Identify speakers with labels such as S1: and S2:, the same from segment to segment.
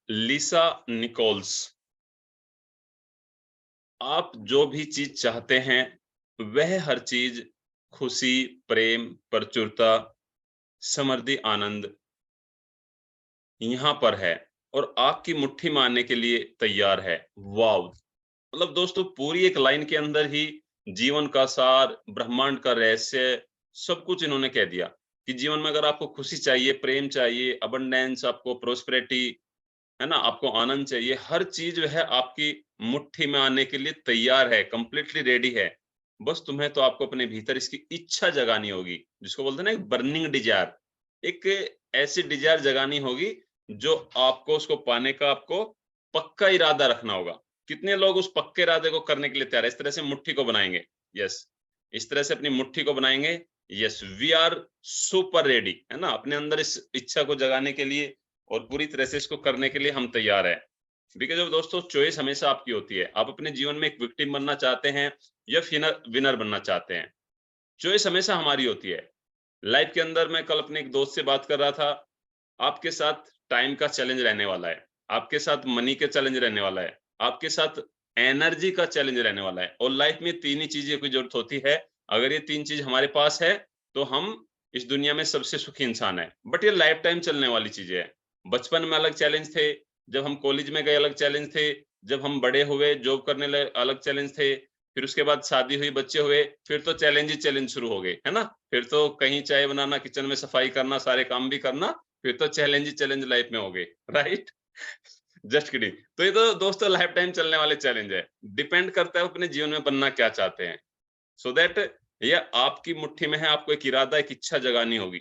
S1: लिसा Nichols. आप जो भी चीज चाहते हैं वह हर चीज खुशी, प्रेम, प्रचुरता, समृद्धि, आनंद यहाँ पर है और आपकी मुट्ठी में आने के लिए तैयार है। वाव! मतलब दोस्तों पूरी एक लाइन के अंदर ही जीवन का सार, ब्रह्मांड का रहस्य सब कुछ इन्होंने कह दिया कि जीवन में अगर आपको खुशी चाहिए, प्रेम चाहिए, अबंडेंस, आपको प्रॉस्पेरिटी, है ना? आपको आनंद चाहिए, हर चीज़ जो है आपकी मुट्ठी में आने के लिए तैयार है, कंप्लीटली रेडी है। बस तुम्हें तो आपको अपने भीतर इसकी इच्छा जगानी होगी, जिसको बोलते हैं ना एक बर्निंग डिज़ायर। एक ऐसी डिज़ायर जगानी होगी जो आपको उसको पाने का आपको पक्का इरादा रखना होगा। कितने लोग उस पक्के इरादे को करने के लिए तैयार हैं? इस तरह से मुट्ठी को बनाएँगे। यस, इस तरह से अपनी मुट्ठी को बनाएँगे। Yes, we are super ready, है ना? अपने अंदर इस इच्छा को जगाने के लिए और पूरी तरह से इसको करने के लिए हम तैयार हैं। बिकॉज़ ऑफ़ दोस्तों चॉइस हमेशा आपकी होती है। आप अपने जीवन में एक विक्टिम बनना चाहते हैं या फिनर विनर बनना चाहते हैं। चॉइस हमेशा हमारी होती है। लाइफ़ के अंदर मैं कल अपने एक दोस्त से बात कर रहा था, आपके साथ टाइम का चैलेंज रहने वाला है, आपके साथ मनी का चैलेंज रहने वाला है, आपके साथ एनर्जी का चैलेंज रहने वाला है और लाइफ़ में 3 ही चीज़ें की ज़रूरत होती है। अगर ये 3 चीज़ हमारे पास है, तो हम इस दुनिया में सबसे सुखी इंसान हैं। बट ये लाइफ़ टाइम चलने वाली चीज़ें हैं। बचपन में अलग चैलेंज थे, जब हम कॉलेज में गए अलग चैलेंज थे, जब हम बड़े हुए, जॉब करने लगे अलग चैलेंज थे, फिर उसके बाद शादी हुई, बच्चे हुए, फिर तो चैलेंज ही चैलेंज शुरू हो गए, है ना? फिर तो कहीं चाय बनाना, किचन में सफाई करना, सारे काम भी करना, फिर तो चैलेंज ही चैलेंज लाइफ में हो गए, राइट? Just kidding. तो ये तो दोस्तों लाइफ टाइम चलने वाले चैलेंज है। डिपेंड करता है अपने जीवन में बनना क्या चाहते हैं। सो दैट ये आपकी मुट्ठी में है, आपको एक इरादा, एक इच्छा जगानी होगी।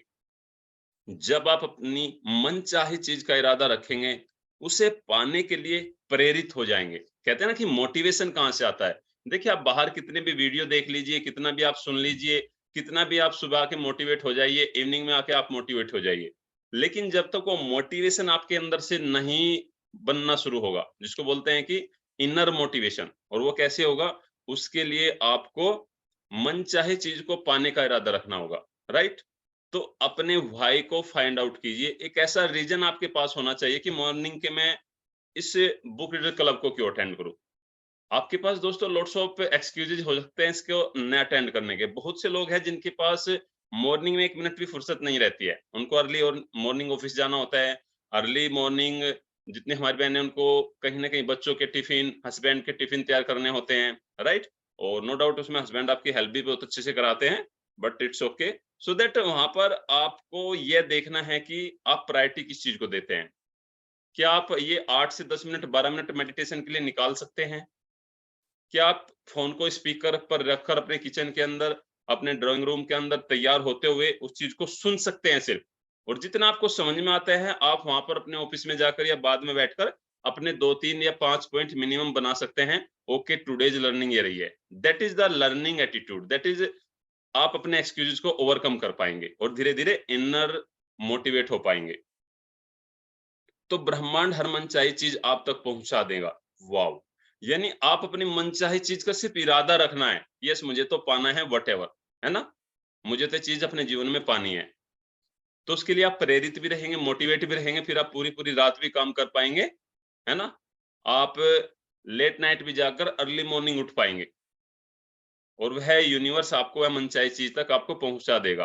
S1: जब आप अपनी मनचाही चीज़ का इरादा रखेंगे, उसे पाने के लिए प्रेरित हो जाएँगे। कहते हैं ना कि मोटिवेशन कहाँ से आता है? देखिए, आप बाहर कितने भी वीडियो देख लीजिए, कितना भी आप सुन लीजिए, कितना भी आप सुबह आके मोटिवेट हो जाइए, इवनिंग में आके आप मोटिवेट हो जाइए। लेकिन जब तक वो मोटिवेशन आपके अंदर से नहीं बनना शुरू होगा, जिसको बोलते हैं कि इनर मोटिवेशन, और वो कैसे होगा? उसके लिए आपको मनचाही चीज़ को पाने का इरादा रखना होगा, राइट? तो अपने व्हाई को फाइंड आउट कीजिए। एक ऐसा रीज़न आपके पास होना चाहिए कि मॉर्निंग के मैं इस बुक रीडर क्लब को क्यों अटेंड करूँ? आपके पास दोस्तों लॉट्स ऑफ एक्सक्यूज़ेज़ हो सकते हैं इसको न अटेंड करने के। बहुत से लोग हैं जिनके पास मॉर्निंग में 1 मिनट भी फुर्सत नहीं रहती है। उनको अर्ली और मॉर्निंग ऑफ़िस जाना होता है। अर्ली मॉर्निंग जितनी हमारी बहनें उनको कहीं न कहीं बच्चों के टिफ़िन, हस्बैंड के टिफ़िन तैयार करने होते हैं, राइट? और नो डाउट उसमें हस्बैंड आपकी हेल्प भी बहुत अच्छे से कराते हैं, but it's okay. So that वहाँ पर आपको ये देखना है कि आप प्रायोरिटी किस चीज़ को देते हैं। क्या आप ये 8 से 10 मिनट, 12 मिनट मेडिटेशन के लिए निकाल सकते हैं? क्या आप फ़ोन को स्पीकर पर रखकर अपने किचन के अंदर, अपने ड्राइंग रूम के अंदर तैयार होते हुए उस चीज़ को सुन सकते हैं सिर्फ़? और जितना आपको समझ में आता है, आप वहाँ पर अपने ऑफ़िस में जाकर या बाद में बैठकर अपने 2-3 या 5 पॉइंट मिनिमम बना सकते हैं। ओके, टुडेज़ लर्निंग ये रही है। That is the learning attitude, that is आप अपने एक्सक्यूज़ेज़ को ओवरकम कर पाएँगे और धीरे-धीरे इनर मोटिवेट हो पाएँगे। तो ब्रह्मांड हर मनचाही चीज़ आप तक पहुँचा देगा। वॉव! यानी आप अपनी मनचाही चीज़ का सिर्फ़ इरादा रखना है। यस, मुझे तो पाना है व्हाटएवर, है ना? मुझे तो चीज़ अपने जीवन में पानी है। तो उसके लिए आप प्रेरित भी रहेंगे, मोटिवेट भी रहेंगे, फिर आप पूरी-पूरी रात भी काम कर पाएँगे, है ना? आप लेट नाइट भी जाकर अर्ली मॉर्निंग उठ पाएँगे और वह यूनिवर्स आपको वह मनचाही चीज़ तक आपको पहुँचा देगा।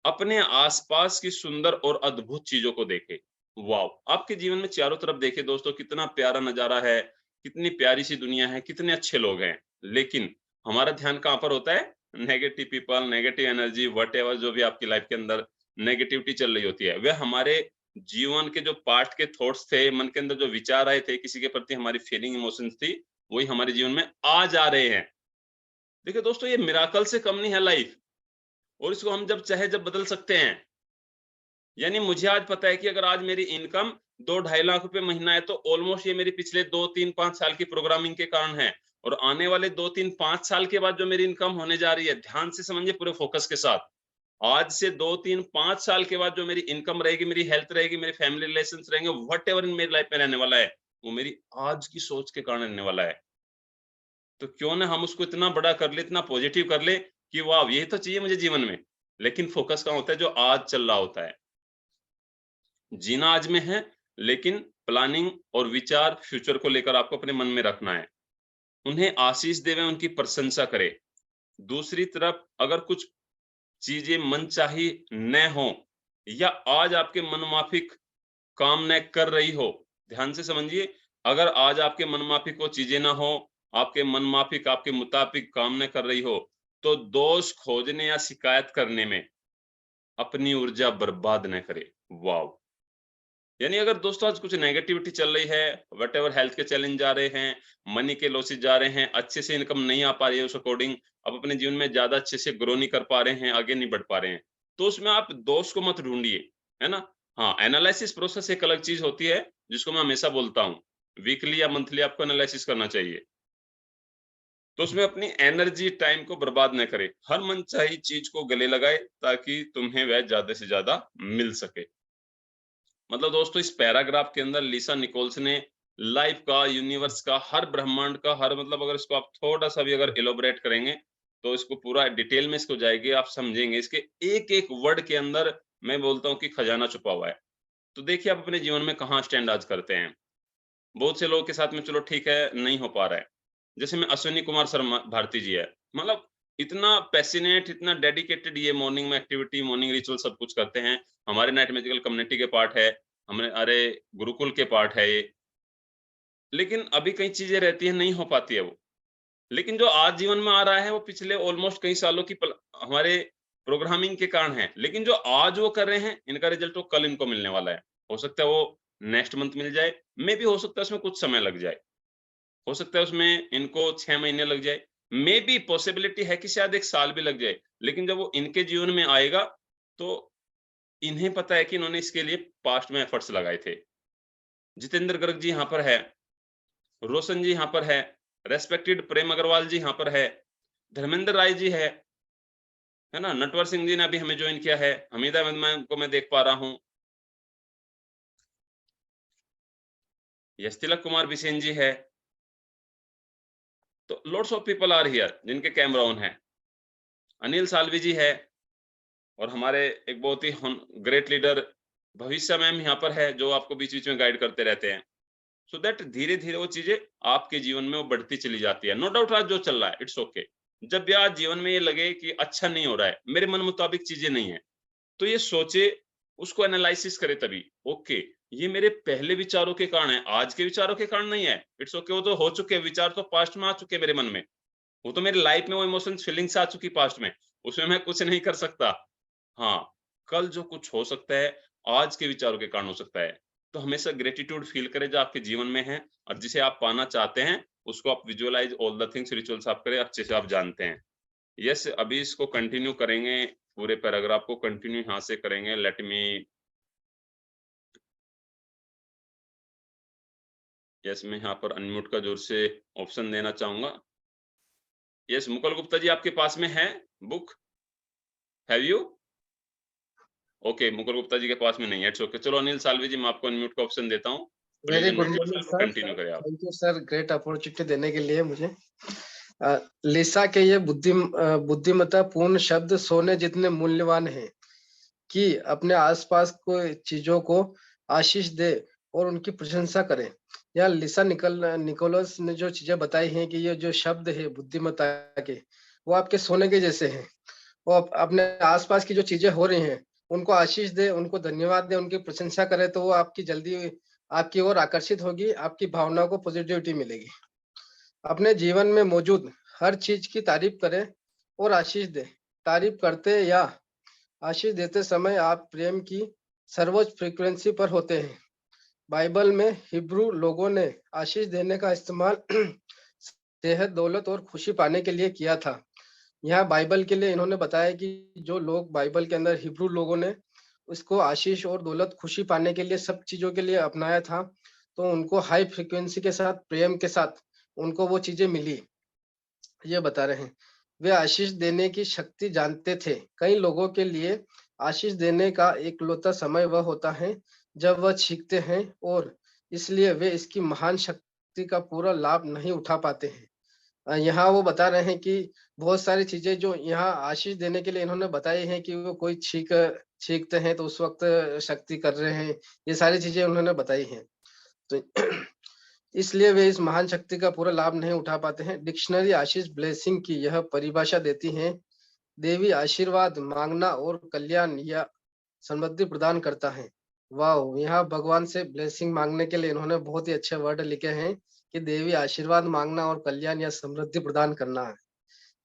S1: अपने आस-पास की सुंदर और अद्भुत चीज़ों को देखें। वॉव! आपके जीवन में चारों तरफ देखिए दोस्तों, कितना प्यारा नज़ारा है, कितनी प्यारी-सी दुनिया है, कितने अच्छे लोग हैं। लेकिन हमारा ध्यान कहाँ पर होता है? Negative people, negative energy, whatever जो भी आपकी लाइफ़ के अंदर नेगेटिविटी चल रही होती है, वह हमारे जीवन के जो पास्ट के थॉट्स थे, मन के अंदर जो विचार आए थे, किसी के प्रति हमारी फीलिंग, इमोशंस थी, वही हमारे जीवन में आ जा रहे हैं। देखिए दोस्तों, ये मिरेकल से कम नहीं है लाइफ़, और इसको हम जब चाहे जब बदल सकते हैं। यानी मुझे आज पता है कि अगर आज मेरी इनकम 2 ढाई लाख रुपए महीना है, तो ऑलमोस्ट ये मेरी पिछले 2, 3, 5 साल की प्रोग्रामिंग के कारण है। और आने वाले 2, 3, 5 साल के बाद जो मेरी इनकम होने जा रही है, ध्यान से समझिए पूरे फ़ोकस के साथ। आज से 2, 3, 5 साल के बाद जो मेरी इनकम रहेगी, मेरी हेल्थ रहेगी, मेरे फैमिली रिलेशंस रहेंगे, व्हाटएवर इन मेरी लाइफ़ में रहने वाला है, वो मेरी आज की सोच के कारण रहने वाला है। तो क्यों ना हम उसको इतना बड़ा कर लें, इतना पॉज़िटिव कर लें कि वाह! यही तो चाहिए मुझे जीवन में। लेकिन फ़ोकस कहाँ होता है? जो आज चल रहा होता है। जीना आज में है, लेकिन प्लानिंग और विचार फ्यूचर को लेकर आपको अपने मन में रखना है। उन्हें आशीष देवें, उनकी प्रशंसा करें। दूसरी तरफ अगर कुछ चीजें मनचाही न हो या आज आपके मनमाफिक काम न कर रही हो, ध्यान से समझिए, अगर आज आपके मनमाफिक वो चीजें ना हो, आपके मनमाफिक आपके मुताबिक काम न कर रही हो, तो दोष खोजने या शिकायत करने में अपनी ऊर्जा बर्बाद न करें। वाओ! यानी अगर दोस्तों आज कुछ नेगेटिविटी चल रही है, व्हाटएवर हेल्थ के चैलेंज जा रहे हैं, मनी के लॉसेस जा रहे हैं, अच्छे से इनकम नहीं आ पा रही है उस अकॉर्डिंग, आप अपने जीवन में ज़्यादा अच्छे से ग्रो नहीं कर पा रहे हैं, आगे नहीं बढ़ पा रहे हैं, तो उसमें आप दोष को मत ढूँढिए, है ना? हाँ, एनालिसिस प्रोसेस एक अलग चीज़ होती है, जिसको मैं हमेशा बोलता हूँ। वीकली या मंथली आपको एनालिसिस करना चाहिए। तो उसमें अपनी एनर्जी, टाइम को बर्बाद ना करें। हर मनचाही चीज़ को गले लगाएँ ताकि तुम्हें वह ज़्यादा से ज़्यादा मिल सके। मतलब दोस्तों इस पैराग्राफ के अंदर लिसा निकोल्स ने लाइफ का, यूनिवर्स का, हर ब्रह्मांड का, हर मतलब अगर इसको आप थोड़ा-सा भी अगर इलैबोरेट करेंगे, तो इसको पूरा डिटेल में इसको जाएँगे, आप समझेंगे। इसके एक-एक वर्ड के अंदर मैं बोलता हूँ कि खजाना छुपा हुआ है। तो देखिए आप अपने जीवन में कहाँ स्टैंड आज करते हैं। बहुत से लोगों के साथ में चलो ठीक है, नहीं हो पा रहा है। जैसे में अश्विनी कुमार शर्मा भारती जी है। मतलब इतना पैशनेट, इतना डेडिकेटेड ये मॉर्निंग में एक्टिविटी, मॉर्निंग रिचुअल सब कुछ करते हैं। हमारे नाइट मैजिकल कम्युनिटी के पार्ट है। हमने अरे गुरुकुल के पार्ट है ये। लेकिन अभी कई चीज़ें रहती हैं, नहीं हो पाती है वो। लेकिन जो आज जीवन में आ रहा है, वो पिछले ऑलमोस्ट कई सालों की हमारे प्रोग्रामिंग के कारण है। लेकिन जो आज वो कर रहे हैं, इनका रिज़ल्ट तो कल इनको मिलने वाला है। हो सकता है वो नेक्स्ट मंथ मिल जाए, मेबी हो सकता है उसमें कुछ समय लग जाए। हो सकता है उसमें इनको 6 महीने लग जाए। मेबी पॉसिबिलिटी है कि शायद 1 साल भी लग जाए। लेकिन जब वो इनके जीवन में आएगा, तो इन्हें पता है कि इन्होंने इसके लिए पास्ट में एफर्ट्स लगाए थे। जितेंद्र गर्ग जी यहाँ पर है, रोशन जी यहाँ पर है, रेस्पेक्टेड प्रेम अग्रवाल जी यहाँ पर है, धर्मेंद्र राय जी है ना? नटवर सिंह जी ने अभी हमें जॉइन किया है, हमीदा अहमद मैम को मैं देख पा रहा हूँ, यश तिलक कुमार बिसेन जी है। तो lots of people are here जिनके कैमरा ऑन है। अनिल साल्वी जी है और हमारे एक बहुत ही ग्रेट लीडर भविष्य मैम यहाँ पर है, जो आपको बीच-बीच में गाइड करते रहते हैं। सो दैट धीरे-धीरे वो चीज़ें आपके जीवन में वो बढ़ती चली जाती है। नो डाउट आज जो चल रहा है, इट्स ओके। जब भी आज जीवन में ये लगे कि अच्छा नहीं हो रहा है, मेरे मन मुताबिक चीज़ें नहीं है, तो ये सोचे, उसको एनालिसिस करे तभी, ओके, ये मेरे पहले विचारों के कारण है, आज के विचारों के कारण नहीं है। इट्स ओके, वो तो हो चुके हैं, विचार तो पास्ट में आ चुके हैं मेरे मन में। वो तो मेरी लाइफ में वो इमोशंस, फीलिंग्स आ चुकी पास्ट में, उसमें मैं कुछ नहीं कर सकता। हाँ, कल जो कुछ हो सकता है, आज के विचारों के कारण हो सकता है। तो हमेशा ग्रैटिट्यूड फ़ील करें जो आपके जीवन में है और जिसे आप पाना चाहते हैं, उसको आप visualise all the things rituals आप करें, अच्छे से आप जानते हैं। यस, अभी इसको कंटिन्यू करेंगे, पूरे पैराग्राफ को कंटिन्यू यहाँ से करेंगे। लेट मी यस, मैं यहाँ पर अनम्यूट का ज़ोर से ऑप्शन देना चाहूँगा। यस, मुकुल गुप्ता जी आपके पास में है book? Have you? Okay, Mukul Gupta ji के पास में नहीं है, इट्स ओके। चलो अनिल साल्वी जी, मैं आपको अनम्यूट का ऑप्शन देता हूँ। Please
S2: very good
S1: unmute
S2: morning
S1: yourself,
S2: sir.
S1: Continue करें आप।
S2: Thank you sir, great opportunity देने के लिए मुझे। लिसा के ये बुद्धिमत्ता पूर्ण शब्द सोने जितने मूल्यवान हैं कि अपने आसपास को चीजों को आशीष दे और उनकी प्रशंसा करें। यहाँ लिसा निकोलस ने जो चीजें बताई हैं कि ये जो शब्द है बुद्धिमत्ता के, वो आपके सोने के जैसे हैं। वो अपने आसपास की जो चीजें हो रही हैं, उनको आशीष दे, उनको धन्यवाद दे, उनकी प्रशंसा करे, तो वो आपकी जल्दी आपकी ओर आकर्षित होगी, आपकी भावनाओं को पॉजिटिविटी मिलेगी। अपने जीवन में मौजूद हर चीज की तारीफ करें और आशीष दें। तारीफ करते या आशीष देते समय आप प्रेम की सर्वोच्च फ्रीक्वेंसी पर होते हैं। बाइबल में हिब्रू लोगों ने आशीष देने का इस्तेमाल सेहत, दौलत और खुशी पाने के लिए किया था। यहाँ बाइबल के लिए इन्होंने बताया कि जो लोग बाइबल के अंदर हिब्रू लोगों ने उसको आशीष और दौलत, खुशी पाने के लिए सब चीजों के लिए अपनाया था, तो उनको हाई फ्रीक्वेंसी के साथ, प्रेम के साथ उनको वो चीजें मिली। ये बता रहे हैं, वे आशीष देने की शक्ति जानते थे। कई लोगों के लिए आशीष देने का एकलौता समय वह होता है जब वह सीखते हैं और इसलिए वे इसकी महान शक्ति का पूरा लाभ नहीं उठा पाते हैं। यहाँ वो बता रहे हैं कि बहुत सारी चीजें जो यहाँ आशीष देने के लिए इन्होंने बताई हैं कि वो कोई छींकते हैं तो उस वक्त शक्ति कर रहे हैं, ये सारी चीजें उन्होंने बताई हैं। तो इसलिए वे इस महान शक्ति का पूरा लाभ नहीं उठा पाते हैं। डिक्शनरी आशीष ब्लेसिंग की यह परिभाषा देती है, देवी आशीर्वाद मांगना और कल्याण या समृद्धि प्रदान करता है। वाओ! यहाँ भगवान से ब्लेसिंग मांगने के लिए इन्होंने बहुत ही अच्छे वर्ड लिखे हैं कि देवी आशीर्वाद मांगना और कल्याण या समृद्धि प्रदान करना है।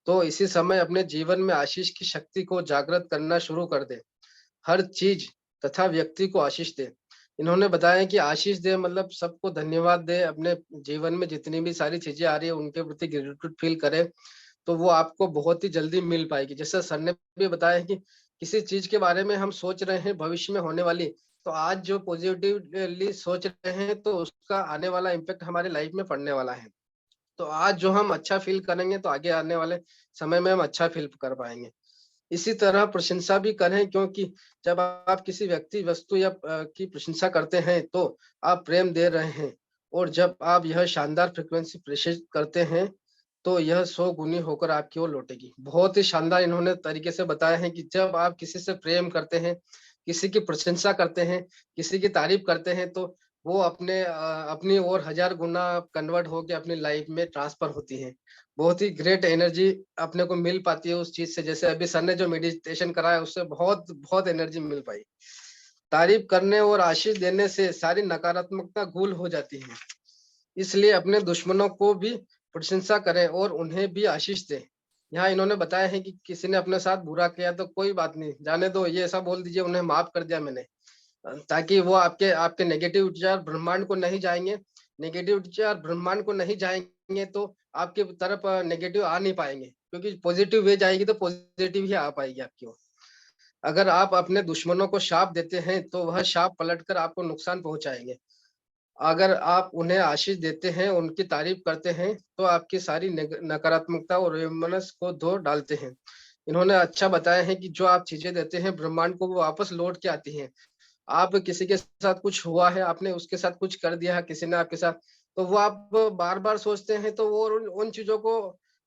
S2: तो इसी समय अपने जीवन में आशीष की शक्ति को जागृत करना शुरू कर दें। हर चीज तथा व्यक्ति को आशीष दे। इन्होंने बताया कि आशीष दे मतलब सबको धन्यवाद दे, अपने जीवन में जितनी भी सारी चीजें आ रही है उनके प्रति ग्रेटिट्यूड फील करे, तो वो आपको बहुत ही जल्दी मिल पाएगी। जैसे सर ने भी बताया कि किसी चीज के बारे में हम सोच रहे हैं भविष्य में होने वाली, तो आज जो पॉजिटिवली सोच रहे हैं तो उसका आने वाला इम्पैक्ट हमारी लाइफ में पड़ने वाला है। तो आज जो हम अच्छा फील करेंगे तो आगे आने वाले समय में हम अच्छा फील कर पाएंगे। इसी तरह प्रशंसा भी करें, क्योंकि जब आप किसी व्यक्ति, वस्तु या की प्रशंसा करते हैं तो आप प्रेम दे रहे हैं, और जब आप यह शानदार फ्रीक्वेंसी प्रेषित करते हैं तो यह 100 गुनी होकर आपकी ओर लौटेगी। बहुत ही शानदार इन्होंने तरीके से बताया है कि जब आप किसी से प्रेम करते हैं, किसी की प्रशंसा करते हैं, किसी की तारीफ करते हैं, तो वो अपनी ओर 1000 गुना कन्वर्ट होके अपनी लाइफ में ट्रांसफर होती है। बहुत ही ग्रेट एनर्जी अपने को मिल पाती है उस चीज से। जैसे अभी सर ने जो मेडिटेशन कराया उससे बहुत बहुत एनर्जी मिल पाई। तारीफ करने और आशीष देने से सारी नकारात्मकता दूर हो जाती है। इसलिए अपने दुश्मनों को भी प्रशंसा करें और उन्हें भी आशीष दें। यहाँ इन्होंने बताया है कि किसी ने अपने साथ बुरा किया तो कोई बात नहीं, जाने दो, ये ऐसा बोल दीजिए उन्हें माफ कर दिया मैंने। ताकि वो आपके आपके नेगेटिव विचार ब्रह्मांड को नहीं जाएंगे। नेगेटिव विचार ब्रह्मांड को नहीं जाएंगे तो आपके तरफ नेगेटिव आ नहीं पाएंगे, क्योंकि पॉजिटिव वे जाएगी तो पॉजिटिव ही आ पाएगी आपकी ओर। अगर आप अपने दुश्मनों को शाप देते हैं तो वह शाप पलटकर आपको नुकसान पहुंचाएंगे। अगर आप उन्हें आशीष देते हैं, उनकी तारीफ करते हैं, तो आपकी सारी नकारात्मकता और वैमनस्य को धो डालते हैं। इन्होंने अच्छा बताया है कि जो आप चीजें देते हैं ब्रह्मांड को वो वापस लौट के आती हैं। आप किसी के साथ कुछ हुआ है, आपने उसके साथ कुछ कर दिया है, किसी ने आपके साथ, तो वो आप बार-बार सोचते हैं तो वो उन उन चीज़ों को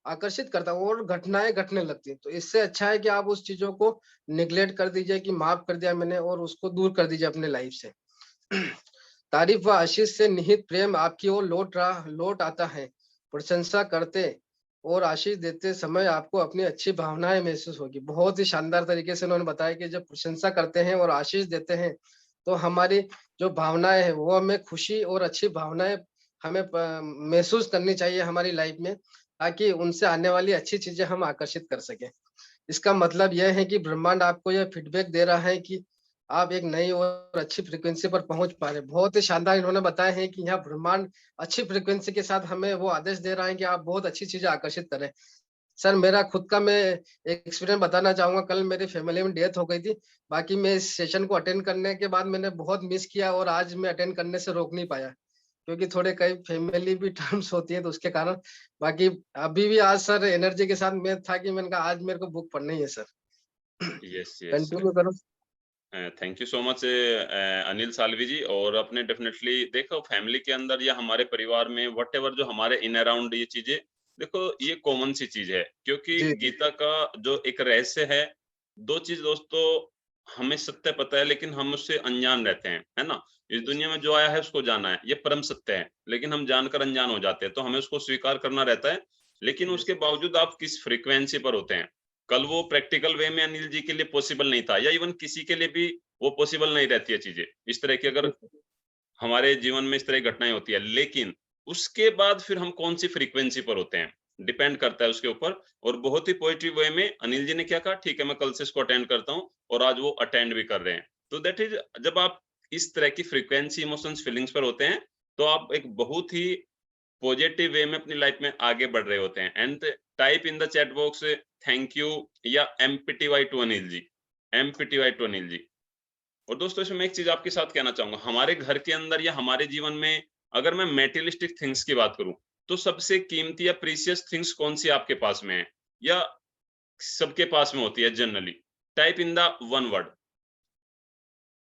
S2: आकर्षित करता है और घटनाएँ घटने लगती हैं। तो इससे अच्छा है कि आप उस चीज़ों को नेग्लेक्ट कर दीजिए कि माफ़ कर दिया मैंने और उसको दूर कर दीजिए अपने लाइफ से। तारीफ व आशीष से निहित प्रेम आपकी ओर लौट आता है। प्रशंसा करते और आशीष देते समय आपको अपनी अच्छी भावनाएं महसूस होगी। बहुत ही शानदार तरीके से उन्होंने बताया कि जब प्रशंसा करते हैं और आशीष देते हैं तो हमारी जो भावनाएं हैं वो हमें खुशी और अच्छी भावनाएं हमें महसूस करनी चाहिए हमारी लाइफ में, ताकि उनसे आने वाली अच्छी चीजें हम आकर्षित कर सकें। इसका मतलब यह है कि ब्रह्मांड आपको यह फीडबैक दे रहा है कि आप एक नई और अच्छी फ्रीक्वेंसी पर पहुंच पा रहे हैं। बहुत ही शानदार इन्होंने बताया है कि यहाँ ब्रह्मांड अच्छी फ्रीक्वेंसी के साथ हमें वो आदेश दे रहा है कि आप बहुत अच्छी चीजें आकर्षित करें। सर मेरा खुद का मैं एक एक्सपीरियंस बताना चाहूंगा। कल मेरी फैमिली में डेथ हो गई थी। बाकी मैं इस सेशन को अटेंड करने के बाद मैंने बहुत मिस किया और आज मैं अटेंड करने से रोक नहीं पाया, क्योंकि थोड़े कई फैमिली भी टर्म्स होती है तो उसके कारण। बाकी अभी भी आज सर एनर्जी के साथ मैं था कि मैंने कहा आज मेरे को बुक पढ़नी है सर।
S1: Yes, yes.
S2: कंटिन्यू करो।
S1: Thank you so much Anil Salvi ji. और अपने डेफिनेटली देखो फैमिली के अंदर या हमारे परिवार में व्हाटएवर जो हमारे इन अराउंड ये चीजें, देखो ये कॉमन सी चीज है, क्योंकि
S2: जी, जी।
S1: गीता का जो एक रहस्य है, दो चीज दोस्तों, हमें सत्य पता है लेकिन हम उससे अनजान रहते हैं, है ना। इस दुनिया में जो आया है उसको जाना है, ये परम सत्य है, लेकिन हम जानकर अनजान हो जाते हैं, तो हमें उसको स्वीकार करना रहता है। लेकिन
S2: यस,
S1: उसके बावजूद आप किस फ्रीक्वेंसी पर होते हैं, कल वो प्रैक्टिकल वे में अनिल जी के लिए पॉसिबल नहीं था, या इवन किसी के लिए भी वो पॉसिबल नहीं रहती है चीजें इस तरह की, अगर
S2: जी,
S1: हमारे जीवन में इस तरह की घटनाएं होती है। लेकिन उसके बाद फिर हम कौन सी फ्रीक्वेंसी पर होते हैं, डिपेंड करता है उसके ऊपर। और बहुत ही पॉजिटिव वे में अनिल जी ने क्या कहा, ठीक है मैं कल से इसको अटेंड करता हूँ, और आज वो अटेंड भी कर रहे हैं। तो दैट इज, जब आप इस तरह की फ्रीक्वेंसी इमोशंस फीलिंग्स पर होते हैं, तो आप एक बहुत ही पॉजिटिव वे में अपनी लाइफ में आगे बढ़ रहे होते हैं। And type in the chat box thank you या MPTY to Anil ji, MPTY to Anil ji. और दोस्तों इसमें मैं एक चीज आपके साथ कहना चाहूंगा, हमारे घर के अंदर या हमारे जीवन में अगर मैं मेटेरियलिस्टिक थिंग्स की बात करूं, तो सबसे कीमती या प्रीशियस थिंग्स कौन सी आपके पास में है, या सबके पास में होती है generally. Type in the one word.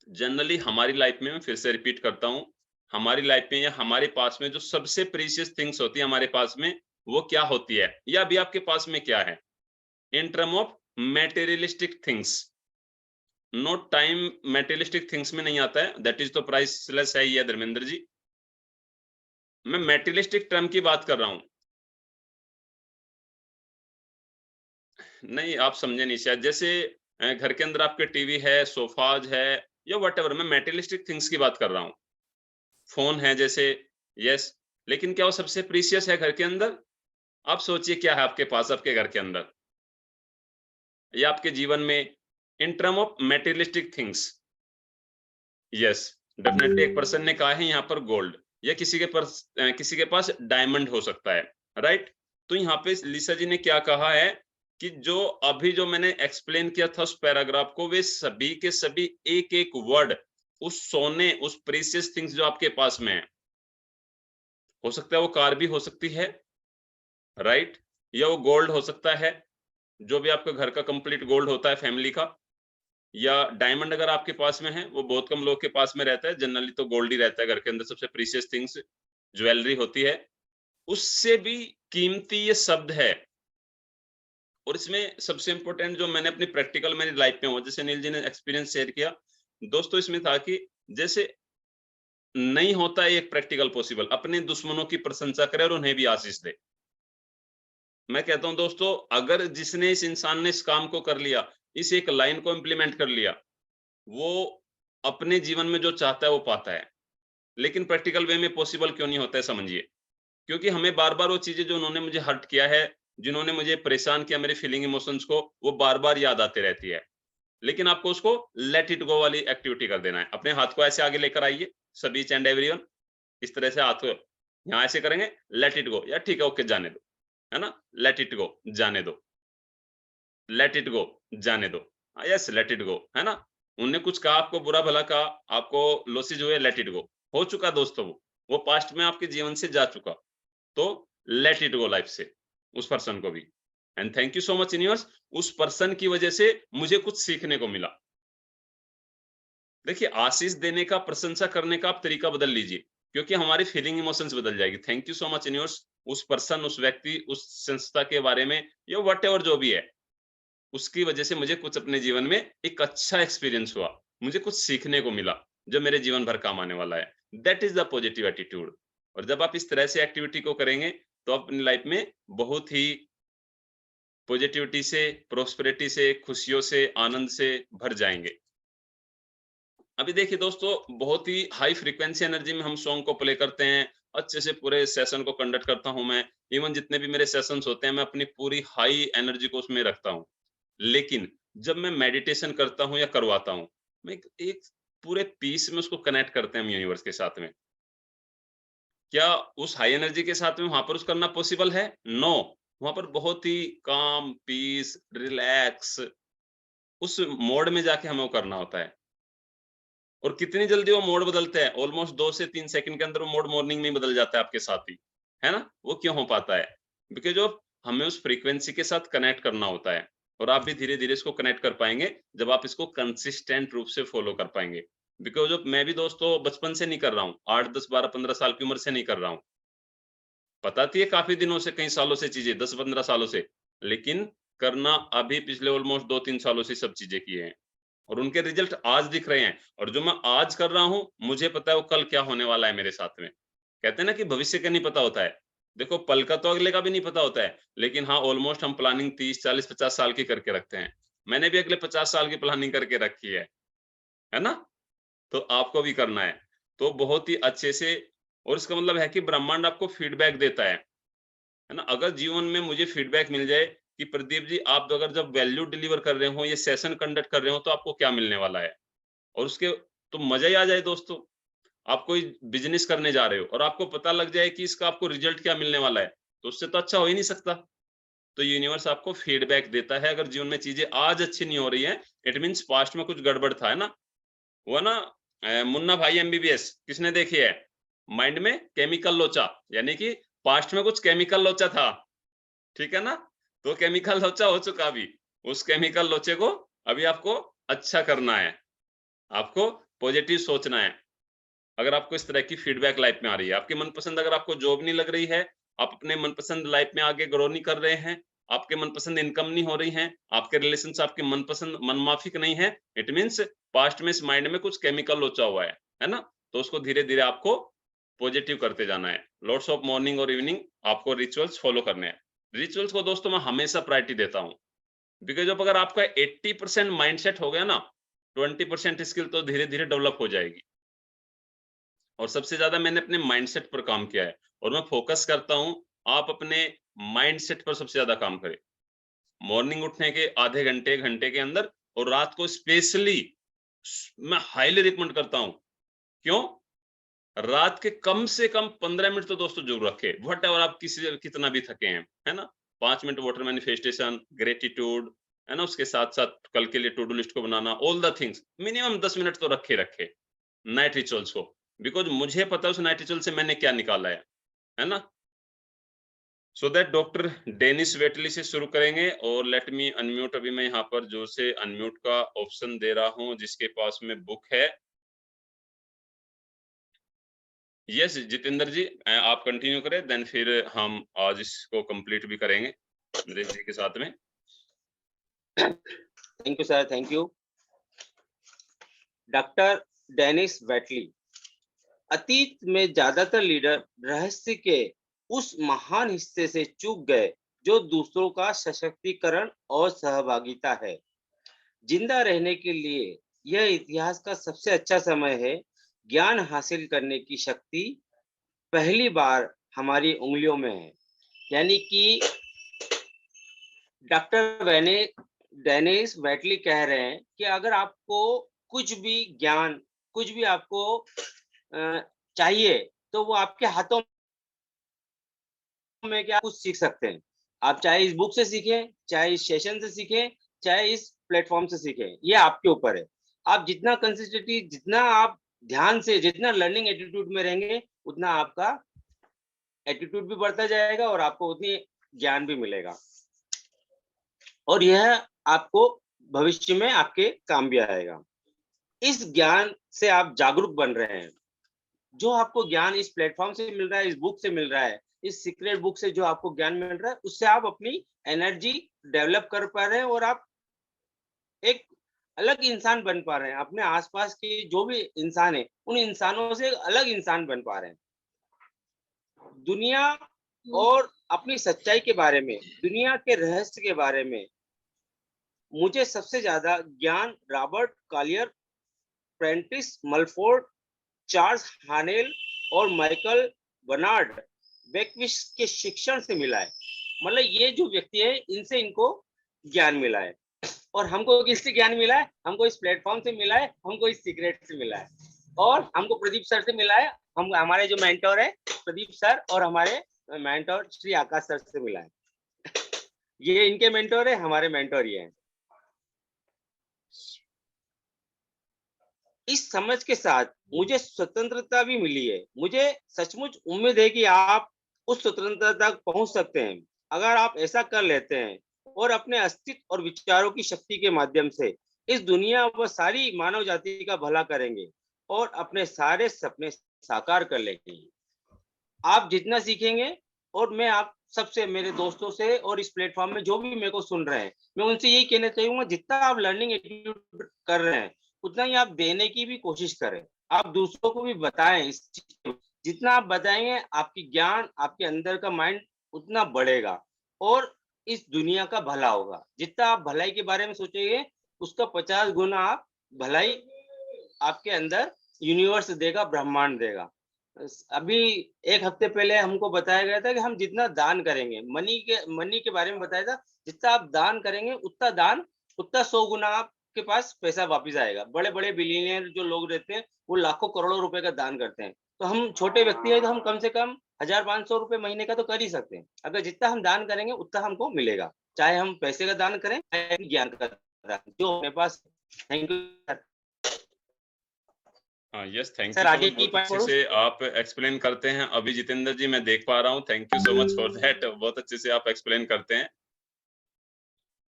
S1: Generally हमारी लाइफ में, मैं फिर से रिपीट करता हूं, हमारी लाइफ में या हमारे पास में जो सबसे प्रीशियस थिंग्स होती है हमारे पास में, वो क्या होती है, या अभी आपके पास में क्या है, in term of materialistic things. No time materialistic things में नहीं आता है, दैट इज तो प्राइसलेस है ये धर्मेंद्र जी। मैं मेटीरियलिस्टिक टर्म की बात कर रहा हूं। नहीं, आप समझे नहीं शायद। जैसे घर के अंदर आपके टीवी है, सोफाज है, या व्हाटएवर, मैं मेटीरियलिस्टिक थिंग्स की बात कर रहा हूँ। फोन है जैसे, यस, लेकिन क्या वो सबसे प्रीशियस है घर के अंदर? आप सोचिए क्या है आपके पास, आपके घर के अंदर या आपके जीवन में, इन term of materialistic things? Yes, definitely एक पर्सन ने कहा है यहाँ पर गोल्ड, या किसी के पास डायमंड हो सकता है, राइट? तो यहाँ पे लिसा जी ने क्या कहा है कि जो अभी जो मैंने एक्सप्लेन किया था उस पैराग्राफ को, वे सभी के सभी एक एक वर्ड उस सोने, उस प्रीशियस थिंग्स जो आपके पास में है, हो सकता है वो कार भी हो सकती है, राइट? या वो गोल्ड हो सकता है, जो भी आपका घर का कंप्लीट गोल्ड होता है फैमिली का, या डायमंड अगर आपके पास में है, वो बहुत कम लोग के पास में रहता है, जनरली तो गोल्ड ही रहता है घर के अंदर, सबसे प्रीशियस थिंग्स ज्वेलरी होती है। उससे भी कीमती ये शब्द है। और इसमें सबसे इंपॉर्टेंट जो मैंने अपनी प्रैक्टिकल मेरी लाइफ में हुआ, जैसे नील जी ने एक्सपीरियंस शेयर किया दोस्तों, इसमें था कि जैसे नहीं होता है एक प्रैक्टिकल पॉसिबल, अपने दुश्मनों की प्रशंसा करे और उन्हें भी आशीष दे। मैं कहता हूं दोस्तों, अगर जिसने, इस इंसान ने इस काम को कर लिया, इस एक लाइन को इम्प्लीमेंट कर लिया, वो अपने जीवन में जो चाहता है वो पाता है। लेकिन प्रैक्टिकल वे में पॉसिबल क्यों नहीं होता है, समझिए। क्योंकि हमें बार-बार वो चीजें जो उन्होंने मुझे हर्ट किया है, जिन्होंने मुझे परेशान किया, मेरे फीलिंग इमोशंस को, वो बार-बार याद आती रहती है। लेकिन आपको उसको लेट इट गो वाली एक्टिविटी कर देना है। अपने हाथ को ऐसे आगे लेकर आइए, सभी ईच एंड एवरीवन, इस तरह से हाथ को यहाँ ऐसे करेंगे, लेट इट गो, या ठीक है, ओके, जाने दो, है ना? लेट इट गो, जाने दो, लेट इट गो, जाने दो। यस, लेट इट गो, है ना? उनने कुछ कहा, आपको बुरा भला कहा, आपको लॉसेज हुए, लेट इट गो। हो चुका दोस्तों वो पास्ट में आपके जीवन से जा चुका। तो लेट इट गो लाइफ से, उस पर्सन को भी। And thank you so much universe, उस पर्सन की वजह से मुझे कुछ सीखने को मिला। देखिए, आशीष देने का, प्रशंसा करने का आप तरीका बदल लीजिए, क्योंकि हमारी फीलिंग इमोशंस बदल जाएगी। Thank you so much universe, उस पर्सन, उस व्यक्ति, उस संस्था के बारे में, या व्हाटएवर जो भी है, उसकी वजह से मुझे कुछ अपने जीवन में एक अच्छा एक्सपीरियंस हुआ, मुझे कुछ सीखने को मिला, जो मेरे जीवन भर काम आने वाला है। That is the positive attitude. और जब आप इस तरह से एक्टिविटी को करेंगे, तो आप अपनी लाइफ में बहुत ही पॉजिटिविटी से, प्रोस्पेरिटी से, खुशियों से, आनंद से भर जाएंगे। अभी देखिए दोस्तों, बहुत ही हाई फ्रीक्वेंसी एनर्जी में हम सॉन्ग को प्ले करते हैं, अच्छे से पूरे सेशन को कंडक्ट करता हूं मैं। इवन जितने भी मेरे सेशंस होते हैं, मैं अपनी पूरी हाई एनर्जी को उसमें रखता हूं। लेकिन जब मैं मेडिटेशन करता हूँ या करवाता हूँ, मैं एक पूरे पीस में उसको कनेक्ट करते हैं हम यूनिवर्स के साथ में। क्या उस हाई एनर्जी के साथ में वहां पर उस करना पॉसिबल है? नो। वहां पर बहुत ही काम, पीस, रिलैक्स, उस मोड में जाके हमें वो करना होता है। और कितनी जल्दी वो मोड बदलता है, ऑलमोस्ट 2 से 3 सेकंड के अंदर वो मोड मॉर्निंग में ही बदल जाता है आपके साथ ही, है ना? वो क्यों हो पाता है? बिकॉज़ जो हमें उस फ्रीक्वेंसी के साथ कनेक्ट करना होता है, और आप भी धीरे-धीरे इसको कनेक्ट कर पाएँगे, जब आप इसको कंसिस्टेंट रूप से फॉलो कर पाएँगे। बिकॉज़ ऑफ मैं भी दोस्तों बचपन से नहीं कर रहा हूँ, 8, 10, 12, 15 साल की उम्र से नहीं कर रहा हूँ। बताती है काफ़ी दिनों से, कई सालों से चीज़ें, 10-15 सालों से, लेकिन करना अभी पिछले ऑलमोस्ट 2-3 सालों से सब चीज़ें किए हैं। और उनके रिजल्ट आज दिख रहे हैं, और जो मैं आज कर रहा हूँ, मुझे पता है वो कल क्या होने वाला है मेरे साथ में। कहते हैं ना कि भविष्य का नहीं पता होता है। देखो, पल का तो अगले का भी नहीं पता होता है, लेकिन हाँ, ऑलमोस्ट हम प्लानिंग 30, 40, 50 साल की करके रखते हैं। मैंने भी अगले 50 साल की प्लानिंग करके रखी है ना? तो आपको भी करना है। तो बहुत ही अच्छे से, और इसका मतलब है कि ब्रह्मांड आपको फीडबैक देता है ना? अगर जीवन में मुझे फीडबैक मिल जाए कि प्रदीप जी, आप अगर जब वैल्यू डिलीवर कर रहे हो, ये सेशन कंडक्ट कर रहे हो, तो आपको क्या मिलने वाला है? और उसके तो मजा ही आ जाए दोस्तों। आप कोई बिजनेस करने जा रहे हो और आपको पता लग जाए कि इसका आपको रिजल्ट क्या मिलने वाला है, तो उससे तो अच्छा हो ही नहीं सकता। तो यूनिवर्स आपको फीडबैक देता है, अगर जीवन में चीजें आज अच्छी नहीं हो रही हैं, इट मीन्स पास्ट में कुछ गड़बड़ था, है ना? वो है ना, मुन्ना भाई एमबीबीएस, किसने देखी है? माइंड में केमिकल लोचा, यानी कि पास्ट में कुछ केमिकल लोचा था, ठीक है ना? तो केमिकल लोचा हो चुका अभी। उस केमिकल लोचे को अभी आपको अच्छा करना है, आपको पॉजिटिव सोचना है। अगर आपको इस तरह की फीडबैक लाइफ में आ रही है, आपकी मनपसंद अगर आपको जॉब नहीं लग रही है, आप अपने मनपसंद लाइफ में आगे ग्रो नहीं कर रहे हैं, आपके मनपसंद इनकम नहीं हो रही हैं, आपके रिलेशंस आपके मनपसंद मनमाफिक नहीं है, इट मीन्स पास्ट में इस माइंड में कुछ केमिकल लोचा हुआ है ना? तो उसको धीरे-धीरे आपको पॉजिटिव करते जाना है। लॉट्स ऑफ मॉर्निंग और इवनिंग आपको रिचुअल्स फॉलो करने हैं। रिचुअल्स को दोस्तों मैं हमेशा प्रायोरिटी देता हूँ, बिकॉज जब अगर आपका 80% माइंडसेट हो गया ना, 20% स्किल तो धीरे धीरे डेवलप हो जाएगी। और सबसे ज्यादा मैंने अपने माइंडसेट पर काम किया है, और मैं फोकस करता हूँ आप अपने माइंडसेट पर सबसे ज्यादा काम करें। मॉर्निंग उठने के आधे घंटे घंटे के अंदर, और रात को स्पेशली मैं हाईली रिकमेंड करता हूँ। क्यों? रात के कम से कम 15 मिनट तो दोस्तों जरूर रखे, वट एवर आप किसी कितना भी थके हैं, है ना। 5 मिनट वाटर मैनिफेस्टेशन, ग्रेटिट्यूड, है ना, उसके साथ साथ कल के लिए टू डू लिस्ट को बनाना, all the things minimum 10 minute तो रखे नाइट रिचुअल्स को, बिकॉज मुझे पता है उस नाइट रिचुअल से मैंने क्या निकाला है ना। सो दैट डॉक्टर डेनिस वेटली से शुरू करेंगे, और लेट मी अनम्यूट, अभी मैं यहाँ पर जोर से अनम्यूट का ऑप्शन दे रहा हूँ जिसके पास में बुक है। यस जितेंद्र जी, आप कंटिन्यू करें, देन फिर हम आज इसको कंप्लीट भी करेंगे नरेश जी के साथ में।
S3: Thank you sir, thank you. Doctor Denis Waitley. अतीत में ज्यादातर लीडर रहस्य के उस महान हिस्से से चूक गए जो दूसरों का सशक्तिकरण और सहभागिता है। जिंदा रहने के लिए यह इतिहास का सबसे अच्छा समय है। ज्ञान हासिल करने की शक्ति पहली बार हमारी उंगलियों में है। यानी कि डॉक्टर डेनिस वेटली कह रहे हैं कि अगर आपको कुछ भी ज्ञान, कुछ भी आपको चाहिए, तो वो आपके हाथों में क्या कुछ सीख सकते हैं। आप चाहे इस बुक से सीखें, चाहे इस सेशन से सीखें, चाहे इस प्लेटफॉर्म से सीखें, ये आपके ऊपर है। आप जितना कंसिस्टेंटली, जितना आप ध्यान से, जितना लर्निंग एटीट्यूड में रहेंगे, उतना आपका एटीट्यूड भी बढ़ता जाएगा और आपको उतनी ज्ञान भी मिलेगा, और यह आपको भविष्य में आपके काम भी आएगा। इस ज्ञान से आप जागरूक बन रहे हैं। जो आपको ज्ञान इस प्लेटफॉर्म से मिल रहा है, इस बुक से मिल रहा है, इस सीक्रेट बुक से जो आपको ज्ञान मिल रहा है, उससे आप अपनी एनर्जी डेवलप कर पा रहे हैं, और आप एक अलग इंसान बन पा रहे हैं। अपने आसपास के जो भी इंसान है, उन इंसानों से एक अलग इंसान बन पा रहे हैं। दुनिया और अपनी सच्चाई के बारे में, दुनिया के रहस्य के बारे में मुझे सबसे ज्यादा ज्ञान Robert Collier, Prentiss Mulford, Charles हानेल और माइकल बर्नार्ड बेकविश के शिक्षण से मिला है। मतलब ये जो व्यक्ति है, इनसे इनको ज्ञान मिला है। और हमको किससे ज्ञान मिला है? हमको इस प्लेटफॉर्म से मिला है, हमको इस सीक्रेट से मिला है, और हमको प्रदीप सर से मिला है। हम, हमारे जो मेंटोर है प्रदीप सर, और हमारे मेंटोर श्री आकाश सर से मिला है। ये इनके मेंटोर है, हमारे मेंटोर ये हैं। इस समझ के साथ मुझे स्वतंत्रता भी मिली है। मुझे सचमुच उम्मीद है कि आप उस स्वतंत्रता तक पहुंच सकते हैं अगर आप ऐसा कर लेते हैं, और अपने अस्तित्व और विचारों की शक्ति के माध्यम से इस दुनिया व सारी मानव जाति का भला करेंगे और अपने सारे सपने साकार कर लेंगे। आप जितना सीखेंगे, और मैं आप सबसे, मेरे दोस्तों से और इस प्लेटफॉर्म में जो भी मेरे को सुन रहे हैं, मैं उनसे यही कहना चाहूंगा, जितना आप लर्निंग एटीट्यूड कर रहे हैं, उतना ही आप देने की भी कोशिश करें। आप दूसरों को भी बताएं इस चीज को। जितना आप बताएंगे, आपकी ज्ञान, आपके अंदर का माइंड उतना बढ़ेगा, और इस दुनिया का भला होगा। जितना आप भलाई के बारे में सोचेंगे, उसका 50 गुना आप भलाई आपके अंदर यूनिवर्स देगा, ब्रह्मांड देगा। अभी एक हफ्ते पहले हमको बताया गया था कि हम जितना दान करेंगे, मनी के बारे में बताया था, जितना आप दान करेंगे, उतना 100 गुना आपके पास पैसा वापस आएगा। बड़े बड़े बिलियनियर जो लोग रहते हैं, वो लाखों करोड़ों रुपए का दान करते हैं। तो हम छोटे व्यक्ति है, तो हम कम से कम 1500 रुपए महीने का तो कर ही सकते हैं। अगर जितना हम दान करेंगे, उतना हमको मिलेगा, चाहे हम पैसे का दान करें, चाहे ज्ञान का दान, जो हमारे पास। थैंक यू
S1: हाँ yes, thank
S3: sir.
S1: You so
S3: आगे
S1: मच,
S3: की
S1: बहुत अच्छे से आप एक्सप्लेन करते हैं। अभी जितेंद्र जी मैं देख पा रहा हूँ, thank you so much for that, बहुत अच्छे से आप एक्सप्लेन करते हैं।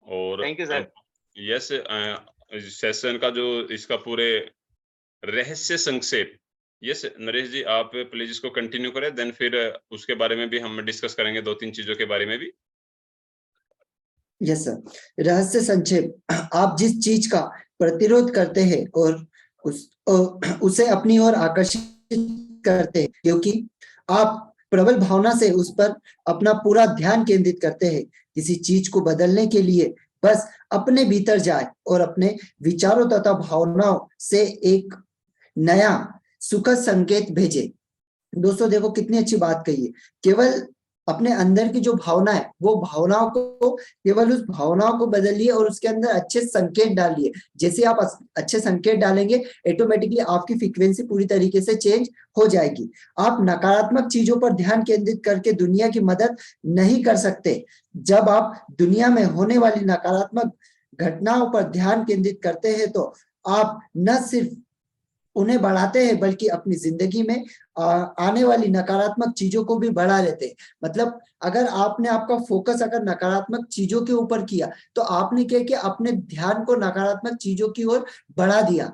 S1: और
S3: thank you sir.
S1: Yes, session का जो इसका पूरे रहस्य संक्षेप, यस नरेश जी आप प्लीज इसको कंटिन्यू करें, देन फिर उसके बारे में भी हम डिस्कस करेंगे, 2-3 चीजों के बारे में भी।
S4: यस सर, रहस्य संक्षेप, आप जिस चीज का प्रतिरोध करते हैं और उसे अपनी ओर आकर्षित करते हैं, क्योंकि आप प्रबल भावना से उस पर अपना पूरा ध्यान केंद्रित करते हैं। किसी चीज को बदलने के लिए बस अपने भीतर जाए और अपने विचारों तथा भावनाओं से एक नया सुखद संकेत भेजे। दोस्तों देखो कितनी अच्छी बात कही है। केवल अपने अंदर की जो भावना है, वो भावनाओं को, केवल उस भावनाओं को बदलिए और उसके अंदर अच्छे संकेत डालिए। जैसे आप अच्छे संकेत डालेंगे, ऑटोमेटिकली आपकी फ्रीक्वेंसी पूरी तरीके से चेंज हो जाएगी। आप नकारात्मक चीजों पर ध्यान केंद्रित करके दुनिया की मदद नहीं कर सकते। जब आप दुनिया में होने वाली नकारात्मक घटनाओं पर ध्यान केंद्रित करते हैं तो आप न सिर्फ उन्हें बढ़ाते हैं, बल्कि अपनी जिंदगी में आने वाली नकारात्मक चीजों को भी बढ़ा लेते हैं। मतलब अगर आपने आपका फोकस अगर नकारात्मक चीजों के ऊपर किया, तो आपने क्या किया, अपने ध्यान को नकारात्मक चीजों की ओर बढ़ा दिया।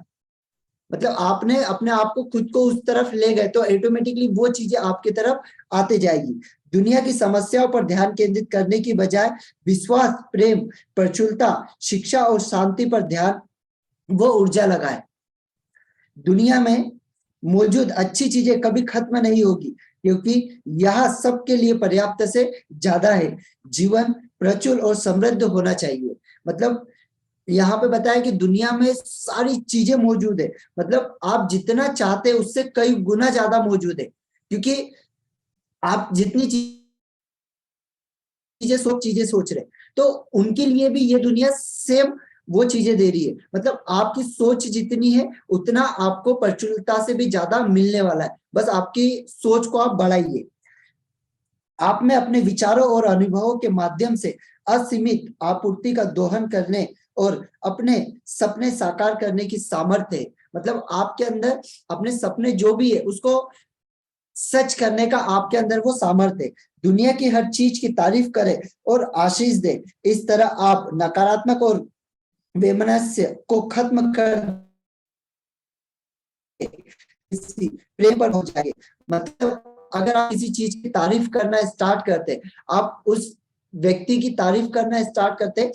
S4: मतलब आपने अपने आप को खुद को उस तरफ ले गए, तो ऑटोमेटिकली वो चीजें आपकी तरफ आते जाएगी। दुनिया की समस्याओं पर ध्यान केंद्रित करने की बजाय विश्वास, प्रेम, प्रचुरता, शिक्षा और शांति पर ध्यान वो ऊर्जा लगाए। दुनिया में मौजूद अच्छी चीजें कभी खत्म नहीं होगी, क्योंकि यह सबके लिए पर्याप्त से ज्यादा है। जीवन प्रचुर और समृद्ध होना चाहिए। मतलब यहाँ पे बताया कि दुनिया में सारी चीजें मौजूद है। मतलब आप जितना चाहते हैं उससे कई गुना ज्यादा मौजूद है, क्योंकि आप जितनी चीजें सोच रहे, तो उनके लिए भी ये दुनिया सेम वो चीजें दे रही है। मतलब आपकी सोच जितनी है, उतना आपको प्रचुरता से भी ज्यादा मिलने वाला है। बस आपकी सोच को आप बढ़ाइए। आप में अपने विचारों और अनुभवों के माध्यम से असीमित आपूर्ति का दोहन करने और अपने सपने साकार करने की सामर्थ्य है। मतलब आपके अंदर अपने सपने जो भी है उसको सच करने का आपके अंदर वो सामर्थ्य है। दुनिया की हर चीज की तारीफ करें और आशीष दे। इस तरह आप नकारात्मक और वैमनस्य को खत्म कर प्रेम पर हो जाएंगे। मतलब अगर आप किसी चीज की तारीफ करना स्टार्ट करते, आप उस व्यक्ति की तारीफ करना स्टार्ट करते,